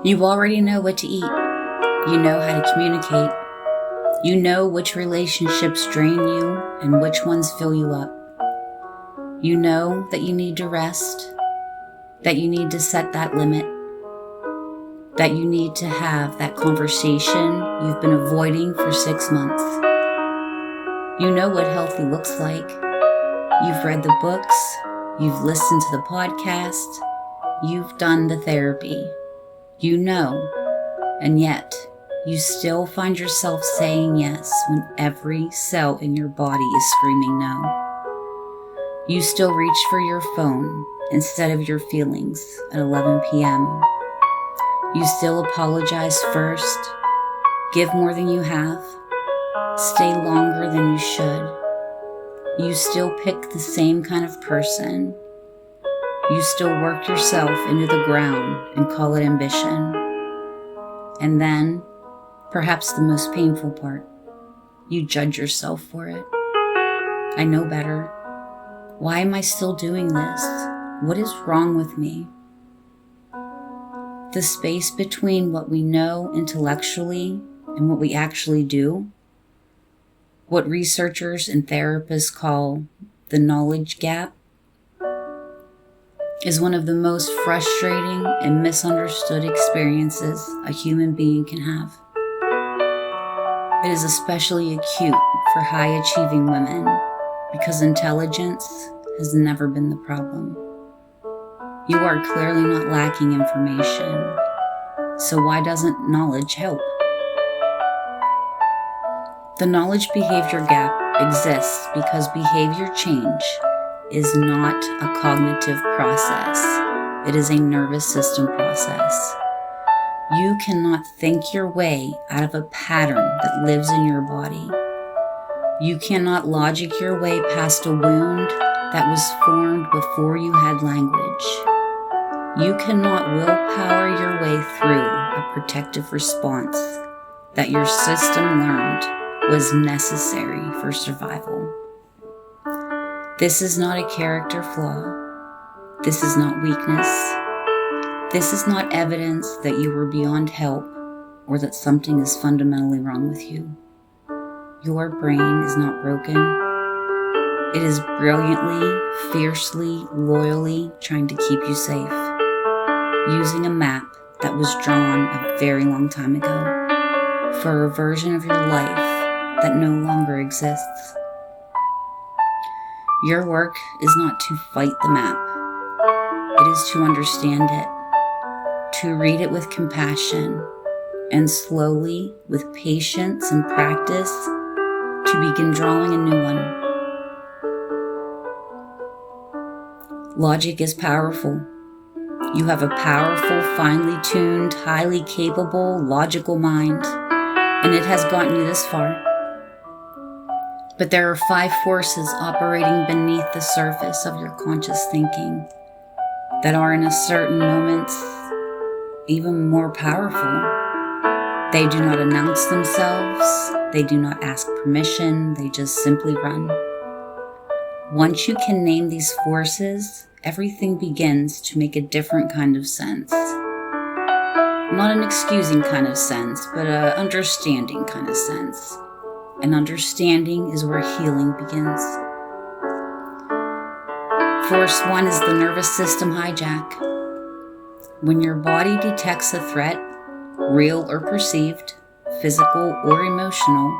You already know what to eat. You know how to communicate. You know which relationships drain you and which ones fill you up. You know that you need to rest, that you need to set that limit, that you need to have that conversation you've been avoiding for 6 months. You know what healthy looks like. You've read the books, you've listened to the podcast, you've done the therapy. You know, and yet you still find yourself saying yes when every cell in your body is screaming no. You still reach for your phone instead of your feelings at 11 p.m. You still apologize first, give more than you have, stay longer than you should. You still pick the same kind of person. You still work yourself into the ground and call it ambition. And then, perhaps the most painful part, you judge yourself for it. I know better. Why am I still doing this? What is wrong with me? The space between what we know intellectually and what we actually do, what researchers and therapists call the knowledge gap, is one of the most frustrating and misunderstood experiences a human being can have. It is especially acute for high-achieving women because intelligence has never been the problem. You are clearly not lacking information, so why doesn't knowledge help? The knowledge behavior gap exists because behavior change is not a cognitive process. It is a nervous system process. You cannot think your way out of a pattern that lives in your body. You cannot logic your way past a wound that was formed before you had language. You cannot willpower your way through a protective response that your system learned was necessary for survival. This is not a character flaw. This is not weakness. This is not evidence that you were beyond help or that something is fundamentally wrong with you. Your brain is not broken. It is brilliantly, fiercely, loyally trying to keep you safe, using a map that was drawn a very long time ago for a version of your life that no longer exists. Your work is not to fight the map. It is to understand it, to read it with compassion, and slowly, with patience and practice, to begin drawing a new one. Logic is powerful. You have a powerful, finely tuned, highly capable, logical mind, and it has gotten you this far. But there are 5 forces operating beneath the surface of your conscious thinking that are in a certain moments even more powerful. They do not announce themselves. They do not ask permission. They just simply run. Once you can name these forces, everything begins to make a different kind of sense. Not an excusing kind of sense, but an understanding kind of sense. And understanding is where healing begins. Force 1 is the nervous system hijack. When your body detects a threat, real or perceived, physical or emotional,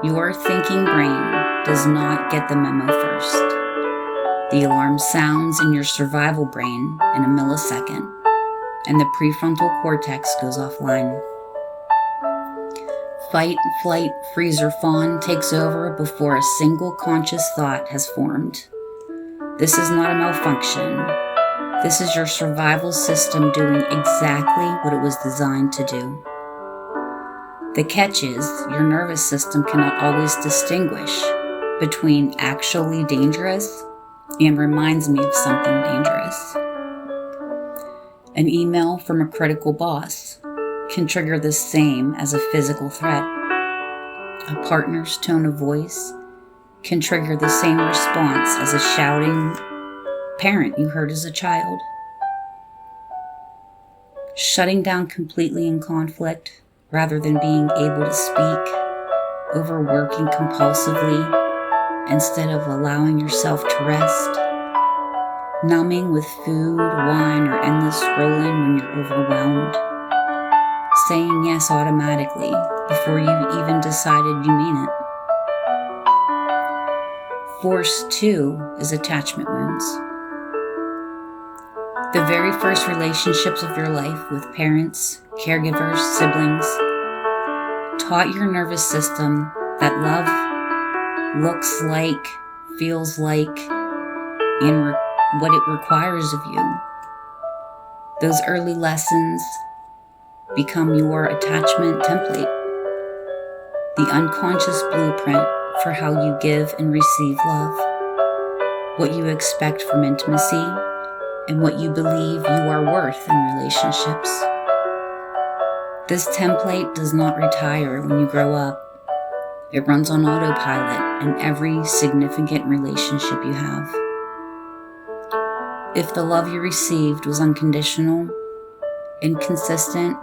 your thinking brain does not get the memo first. The alarm sounds in your survival brain in a millisecond, and the prefrontal cortex goes offline. Fight, flight, freeze, or fawn takes over before a single conscious thought has formed. This is not a malfunction. This is your survival system doing exactly what it was designed to do. The catch is, your nervous system cannot always distinguish between actually dangerous and reminds me of something dangerous. An email from a critical boss can trigger the same as a physical threat. A partner's tone of voice can trigger the same response as a shouting parent you heard as a child. shutting down completely in conflict rather than being able to speak, overworking compulsively instead of allowing yourself to rest, numbing with food, wine, or endless scrolling when you're overwhelmed, saying yes automatically before you even decided you mean it. Force 2 is attachment wounds. The very first relationships of your life with parents, caregivers, siblings taught your nervous system that love looks like, feels like, and what it requires of you. Those early lessons become your attachment template, the unconscious blueprint for how you give and receive love, what you expect from intimacy, and what you believe you are worth in relationships. This template does not retire when you grow up. It runs on autopilot in every significant relationship you have. If the love you received was unconditional, inconsistent,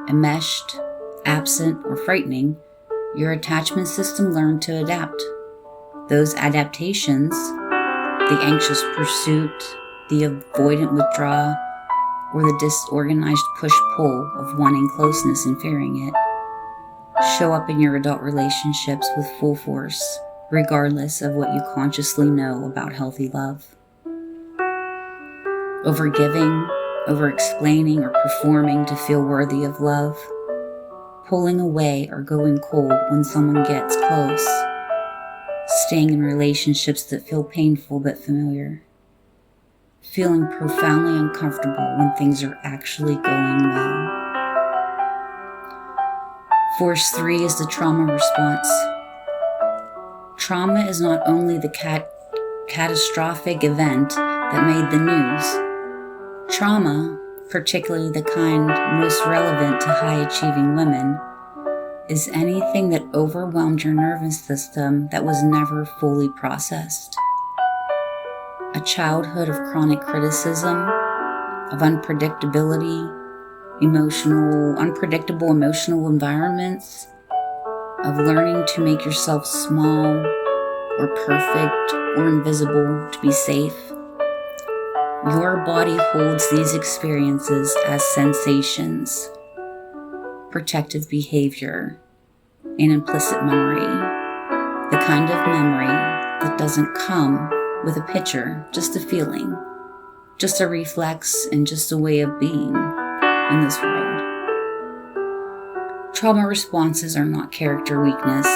enmeshed, absent, or frightening, your attachment system learned to adapt. Those adaptations, the anxious pursuit, the avoidant withdrawal, or the disorganized push-pull of wanting closeness and fearing it, show up in your adult relationships with full force, regardless of what you consciously know about healthy love. Overgiving, over-explaining, or performing to feel worthy of love, pulling away or going cold when someone gets close, staying in relationships that feel painful but familiar, feeling profoundly uncomfortable when things are actually going well. Force 3 is the trauma response. Trauma is not only the catastrophic event that made the news. Trauma, particularly the kind most relevant to high-achieving women, is anything that overwhelmed your nervous system that was never fully processed. A childhood of chronic criticism, of unpredictability, unpredictable emotional environments, of learning to make yourself small or perfect or invisible to be safe. Your body holds these experiences as sensations, protective behavior, and implicit memory, the kind of memory that doesn't come with a picture, just a feeling, just a reflex, and just a way of being in this world. Trauma responses are not character weakness.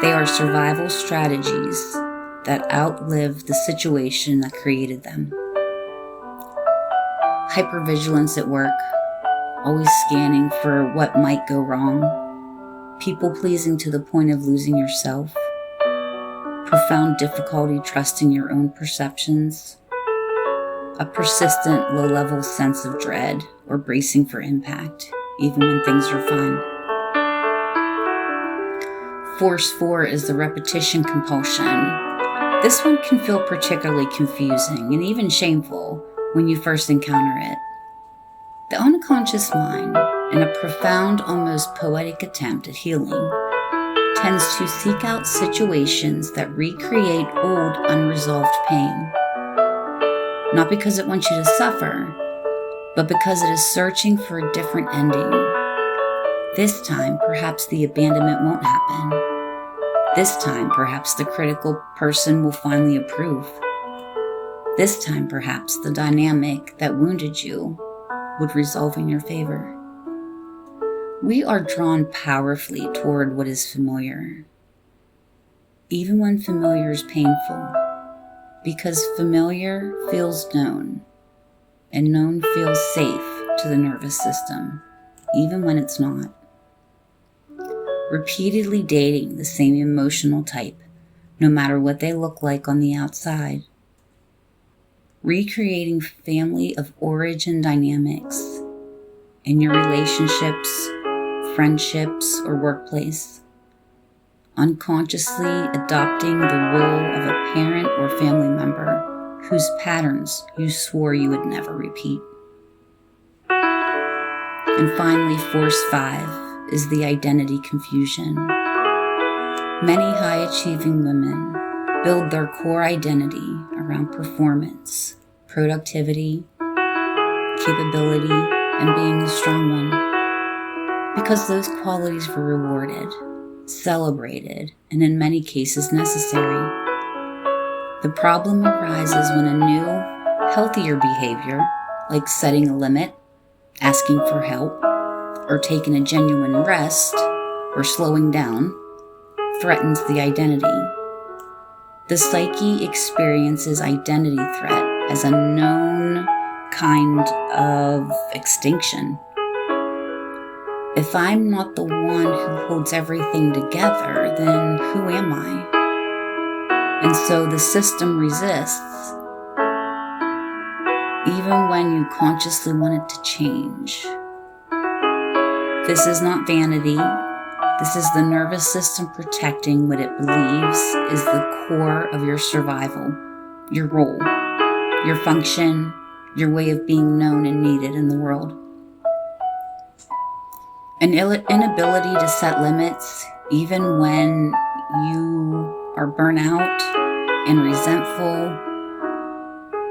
They are survival strategies that outlive the situation that created them. Hypervigilance at work, always scanning for what might go wrong, people-pleasing to the point of losing yourself, profound difficulty trusting your own perceptions, a persistent low-level sense of dread or bracing for impact, even when things are fine. Force 4 is the repetition compulsion. This one can feel particularly confusing and even shameful when you first encounter it. The unconscious mind, in a profound, almost poetic attempt at healing, tends to seek out situations that recreate old, unresolved pain. Not because it wants you to suffer, but because it is searching for a different ending. This time, perhaps the abandonment won't happen. This time, perhaps the critical person will finally approve. This time, perhaps the dynamic that wounded you would resolve in your favor. We are drawn powerfully toward what is familiar, even when familiar is painful, because familiar feels known, and known feels safe to the nervous system, even when it's not. Repeatedly dating the same emotional type, no matter what they look like on the outside. Recreating family of origin dynamics in your relationships, friendships, or workplace. Unconsciously adopting the role of a parent or family member whose patterns you swore you would never repeat. And finally, force 5 is the identity confusion. Many high-achieving women build their core identity around performance, productivity, capability, and being the strong one, because those qualities were rewarded, celebrated, and in many cases necessary. The problem arises when a new, healthier behavior, like setting a limit, asking for help, or taking a genuine rest, or slowing down, threatens the identity. The psyche experiences identity threat as a known kind of extinction. If I'm not the one who holds everything together, then who am I? And so the system resists, even when you consciously want it to change. This is not vanity. This is the nervous system protecting what it believes is the core of your survival, your role, your function, your way of being known and needed in the world. An inability to set limits, even when you are burnt out and resentful,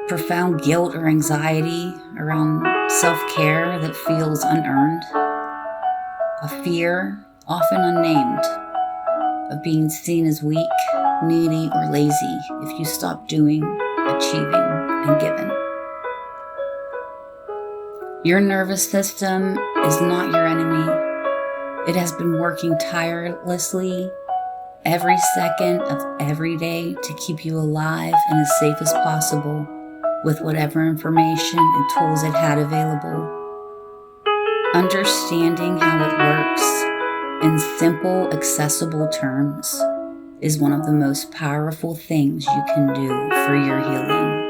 profound guilt or anxiety around self-care that feels unearned, a fear, often unnamed, of being seen as weak, needy, or lazy if you stop doing, achieving, and giving. Your nervous system is not your enemy. It has been working tirelessly every second of every day to keep you alive and as safe as possible with whatever information and tools it had available. Understanding how it works in simple, accessible terms is one of the most powerful things you can do for your healing.